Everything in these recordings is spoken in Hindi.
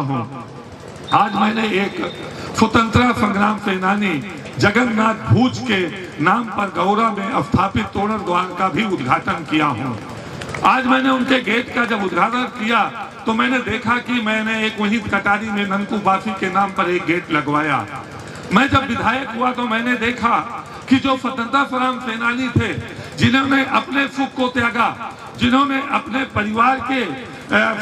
हूँ। आज मैंने एक स्वतंत्रता संग्राम सेनानी जगन्नाथ भूज के नाम पर गौरा में स्थापित तोरण द्वार का भी उद्घाटन किया हूँ। आज मैंने उनके गेट का जब उद्घाटन किया तो मैंने देखा कि मैंने एक वहीं कटारी में ननकू बाफी के नाम पर एक गेट लगवाया। मैं जब विधायक हुआ तो मैंने देखा कि जो स्वतंत्रता संग्राम सेनानी थे, जिन्होंने अपने सुख को त्यागा, जिन्होंने अपने परिवार के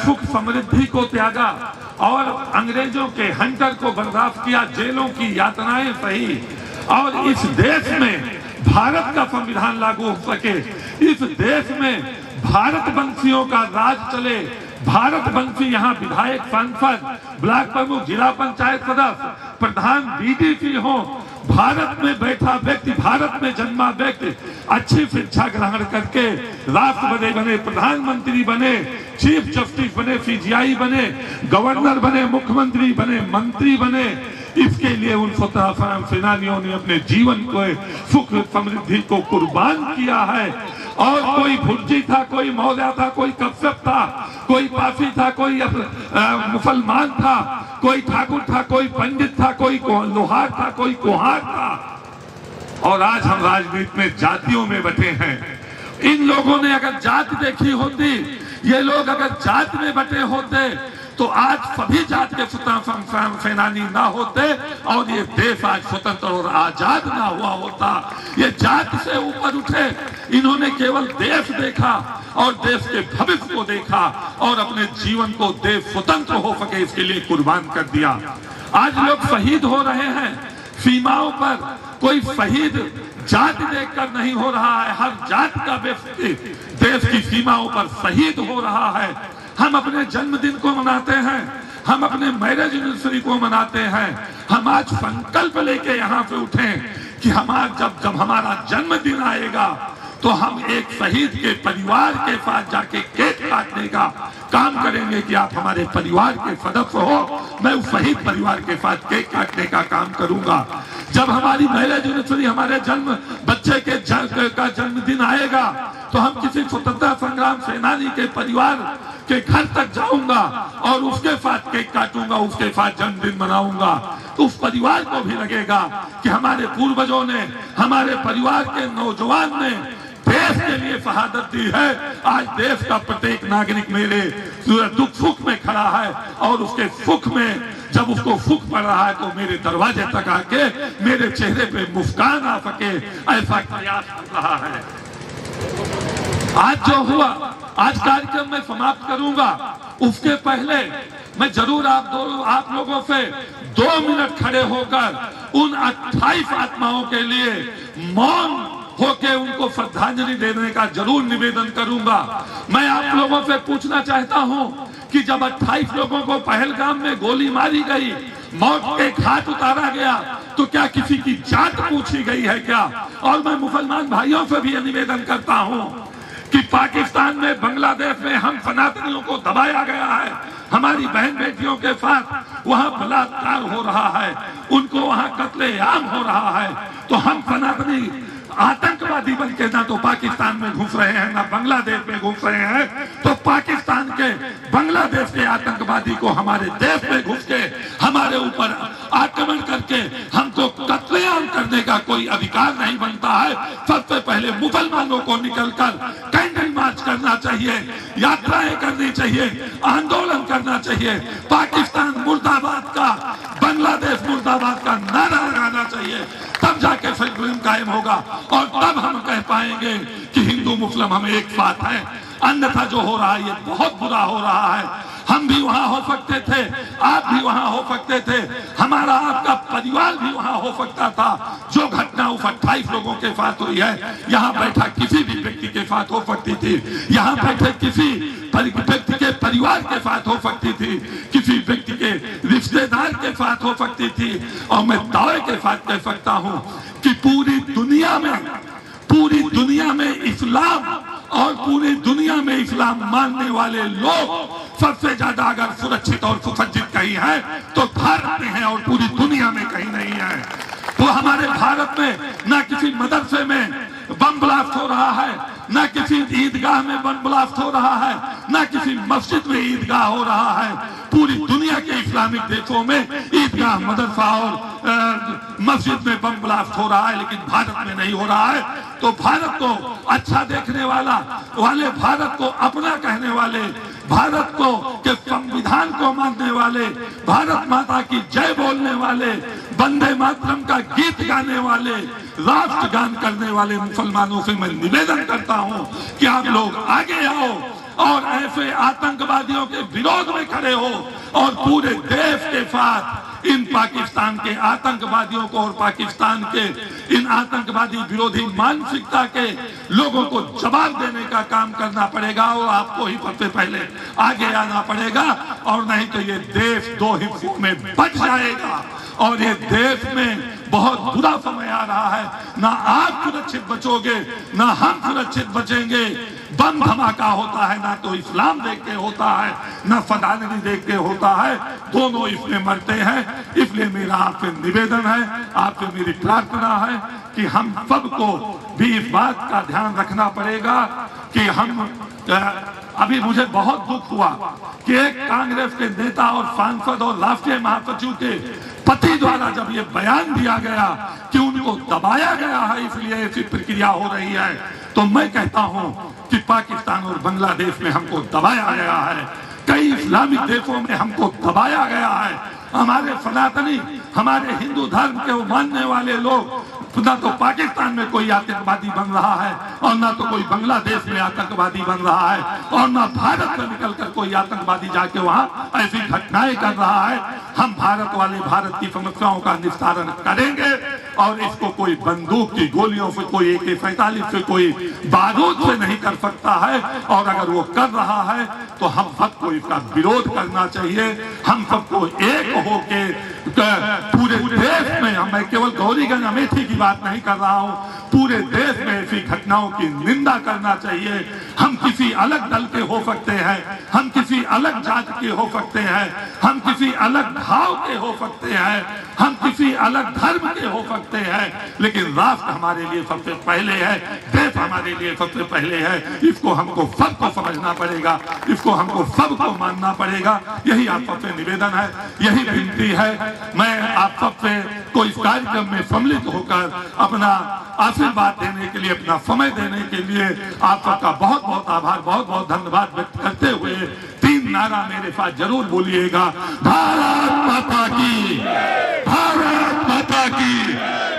सुख समृद्धि को त्यागा और अंग्रेजों के हंटर को बर्दाश्त किया, जेलों की यातनाएं सही और इस देश में भारत का संविधान लागू हो सके, इस देश में भारत वंशियों का राज चले, भारत वंशी यहाँ विधायक, सांसद, ब्लॉक प्रमुख, जिला पंचायत सदस्य, प्रधान, डीडीसी हो, भारत में बैठा व्यक्ति, भारत में जन्मा व्यक्ति अच्छी शिक्षा ग्रहण करके राष्ट्रपति बने, प्रधानमंत्री बने, चीफ जस्टिस बने, सीजीआई बने, गवर्नर बने, मुख्यमंत्री बने, मंत्री बने। इसके लिए उन स्वतंत्रता संग्राम सेनानियों ने अपने जीवन को, सुख समृद्धि को कुर्बान किया है। और कोई भुज्जी था, कोई मौर्य था, कोई कश्यप था, कोई पासी था, कोई मुसलमान था, कोई ठाकुर था, कोई पंडित था, कोई लोहार था, कोई कुम्हार था। और आज हम राजनीति में जातियों में बटे हैं। इन लोगों ने अगर जात देखी होती, ये लोग अगर जात में बटे होते तो आज सभी जात के स्वतंत्रता सेनानी ना होते और ये देश आज स्वतंत्र और आजाद ना हुआ होता। ये जात से ऊपर उठे, इन्होंने केवल देश देखा और देश के भविष्य को देखा और अपने जीवन को देश स्वतंत्र हो सके इसके लिए कुर्बान कर दिया। आज लोग शहीद हो रहे हैं सीमाओं पर, कोई शहीद जात देखकर नहीं हो रहा है, हर जात का व्यक्ति देश की सीमाओं पर शहीद हो रहा है। हम अपने जन्मदिन को मनाते हैं, हम अपने मैरिज एनिवर्सरी को मनाते हैं। हम आज संकल्प लेके यहाँ पे उठे कि जब हमारा जन्मदिन आएगा तो हम एक शहीद के परिवार के साथ जाके केक काटने का काम करेंगे कि आप हमारे परिवार के सदस्य हो, मैं उस शहीद परिवार के साथ केक काटने का काम करूंगा। जब हमारी मैरिज एनिवर्सरी, हमारे बच्चे का जन्मदिन आएगा तो हम किसी स्वतंत्रता संग्राम सेनानी के परिवार के घर तक जाऊंगा और उसके साथ केक काटूंगा, उसके साथ जन्मदिन मनाऊंगा। तो उस परिवार को भी लगेगा कि हमारे पूर्वजों ने, हमारे परिवार के नौजवान ने देश के लिए शहादत दी है। आज देश का प्रत्येक नागरिक मेरे दुख सुख में खड़ा है और उसके सुख में जब उसको सुख पड़ रहा है तो मेरे दरवाजे तक आके मेरे चेहरे पे मुस्कान आ सके, ऐसा प्रयास कर रहा है। आज जो हुआ, आज कार्यक्रम में समाप्त करूंगा, उसके पहले मैं जरूर आप लोगों से 2 मिनट खड़े होकर उन 28 आत्माओं के लिए मौन होके उनको श्रद्धांजलि देने का जरूर निवेदन करूंगा। मैं आप लोगों से पूछना चाहता हूं कि जब 28 लोगों को पहलगाम में गोली मारी गई, मौत के घाट उतारा गया, तो क्या किसी की जात पूछी गई है क्या? और मैं मुसलमान भाइयों से भी निवेदन करता हूं कि पाकिस्तान में, बांग्लादेश में हम सनातनियों को दबाया गया है, हमारी बहन बेटियों के साथ वहां बलात्कार हो रहा है, उनको वहां कत्लेआम हो रहा है। तो हम सनातनी आतंकवादी बन के ना तो पाकिस्तान में घुस रहे हैं, ना बांग्लादेश में घुस रहे हैं, तो पाकिस्तान के, बांग्लादेश के आतंकवादी को हमारे देश में घुस के हमारे ऊपर आक्रमण करके हमको कत्लेआम करने का कोई अधिकार नहीं बनता है। सबसे पहले मुसलमानों को निकलकर कैंडल मार्च करना चाहिए, यात्राएं करनी चाहिए, आंदोलन करना चाहिए, पाकिस्तान मुर्दाबाद का, बांग्लादेश मुर्दाबाद का नारा लगाना चाहिए, तब जाके संग्राम कायम होगा और तब हम कह पाएंगे कि हिंदू मुस्लिम हम एक साथ हैं। अन्यथा जो हो रहा है ये बहुत बुरा हो रहा है। हम भी वहां हो सकते थे, आप भी वहां हो सकते थे, हमारा आपका परिवार भी वहां हो सकता था। जो घटना उस 28 लोगों के साथ हुई है, यहाँ बैठा किसी भी व्यक्ति के साथ हो सकती थी, यहाँ बैठे किसी व्यक्ति के परिवार के साथ हो सकती थी, किसी व्यक्ति के रिश्तेदार के साथ हो सकती थी। और मैं दावे के साथ कह सकता हूँ कि पूरी दुनिया में इस्लाम और पूरी दुनिया में इस्लाम मानने वाले लोग सबसे ज्यादा अगर सुरक्षित और सुसज्जित कहीं है तो भारत में है और पूरी दुनिया में कहीं नहीं है। तो हमारे भारत में ना किसी मदरसे में बम ब्लास्ट हो रहा है, न किसी ईदगाह में बम ब्लास्ट हो रहा है, न किसी मस्जिद में ईदगाह हो रहा है। पूरी दुनिया के इस्लामिक देशों में ईदगाह, मदरसा और मस्जिद में बम ब्लास्ट हो रहा है, लेकिन भारत में नहीं हो रहा है। तो भारत को अच्छा देखने वाले, भारत को अपना कहने वाले, भारत को के संविधान को मानने वाले, भारत माता की जय बोलने वाले, वंदे मातरम का गीत गाने वाले, राष्ट्रगान करने वाले मुसलमानों से मैं निवेदन करता हूं कि आप लोग आगे आओ और ऐसे आतंकवादियों के विरोध में खड़े हो और पूरे देश के साथ इन पाकिस्तान के आतंकवादियों को और पाकिस्तान के इन आतंकवादी विरोधी मानसिकता के लोगों को जवाब देने का काम करना पड़ेगा और आपको ही सबसे पहले आगे आना पड़ेगा, और नहीं तो ये देश दो हिस्सों में बच जाएगा और ये देश में बहुत बुरा समय आ रहा है। ना आप सुरक्षित बचोगे, ना हम सुरक्षित बचेंगे। बम धमाका होता है ना तो इस्लाम देख के होता है, ना फदानी देख के होता है, दोनों इसमें मरते हैं। इसलिए मेरा आपसे निवेदन है, आपसे मेरी प्रार्थना है कि हम सबको भी इस बात का ध्यान रखना पड़ेगा कि हम अभी मुझे बहुत दुख हुआ कि एक कांग्रेस के नेता और सांसद और राष्ट्रीय महासचिव के पति द्वारा जब ये बयान दिया गया कि उनको दबाया गया है, इसलिए ऐसी प्रक्रिया हो रही है, तो मैं कहता हूं कि पाकिस्तान और बांग्लादेश में हमको दबाया गया है, कई इस्लामिक देशों में हमको दबाया गया है। हमारे सनातनी, हमारे हिंदू धर्म के मानने वाले लोग ना तो पाकिस्तान में कोई आतंकवादी बन रहा है और ना तो कोई बांग्लादेश में आतंकवादी बन रहा है और ना भारत से निकलकर कोई आतंकवादी जाके वहां ऐसी घटनाएं कर रहा है। हम भारत वाले भारत की समस्याओं का निस्तारण करेंगे और इसको कोई बंदूक की गोलियों से, कोई AK-47 से, कोई बारूद से नहीं कर सकता है। और अगर वो कर रहा है तो हम सबको इसका विरोध करना चाहिए। हम सबको एक होके पूरे देश में, मैं केवल गौरीगंज अमेठी की बात नहीं कर रहा हूँ, पूरे देश में ऐसी घटनाओं की निंदा करना चाहिए। हम किसी अलग दल के हो सकते हैं, हम किसी अलग जात के हो सकते हैं, हम किसी अलग भाव के हो सकते हैं, हम किसी अलग धर्म के हो सकते हैं, लेकिन राष्ट्र हमारे लिए सबसे पहले है, देश हमारे लिए सबसे पहले है। इसको हमको सबको समझना पड़ेगा, इसको हमको सबको मानना पड़ेगा। यही आप सबसे निवेदन है, यही विनती है। मैं आप सबसे को इस कार्यक्रम में सम्मिलित होकर अपना आशीर्वाद देने के लिए, अपना समय देने के लिए आप सबका बहुत बहुत आभार, बहुत बहुत धन्यवाद व्यक्त करते हुए 3 नारा मेरे साथ जरूर बोलिएगा। भारत माता की, भारत माता की।